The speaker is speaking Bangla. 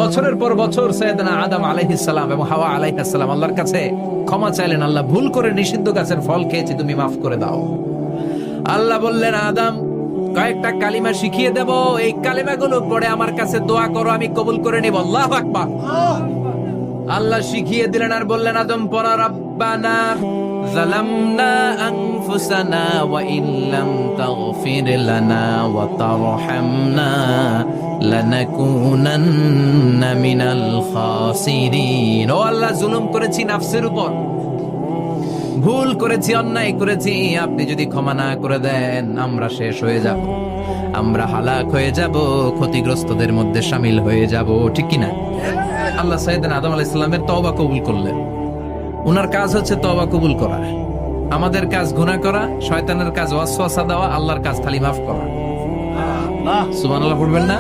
বছরের পর বছর সৈয়দনা আদম আলাইহিস সালাম এবং হাওয়া আলাইহিস সালাম আল্লাহর কাছে ক্ষমা চাইলেন, আল্লাহ ভুল করে নিষিদ্ধ গাছের ফল খেয়েছি, তুমি মাফ করে দাও। আল্লাহ বললেন, আদম কয়েকটা কালিমা শিখিয়ে দেব, এই কালিমাগুলো পড়ে আমার কাছে দোয়া করো, আমি কবুল করে নিব। আল্লাহু আকবার। আল্লাহ শিখিয়ে দিলেন আর বললেন, আদম পড়া, রাব্বানা যালামনা আনফুসানা ওয়া ইল্লাম তাগফির লানা ওয়া তারহামনা লানাকুনান্না মিনাল খাসিরিন। ও আল্লাহ, জুলুম করেছি নাফসের উপর, ভুল করেছি, অন্যায় করেছি, আপনি যদি ক্ষমা না করে দেন আমরা শেষ হয়ে যাব, আমরা হালাক হয়ে যাব, ক্ষতিগ্রস্তদের মধ্যে শামিল হয়ে যাব, ঠিক কিনা? আল্লাহ সাইয়েদনা আদম আলাইহিস সালামের তওবা কবুল করলেন। উনার কাজ হচ্ছে তওবা কবুল করা, আমাদের কাজ গুনাহ করা, শয়তানের কাজ ওয়াসওয়াসা দেওয়া, আল্লাহর কাজ খালি মাফ করা। সুবহানাল্লাহ পড়বেন না?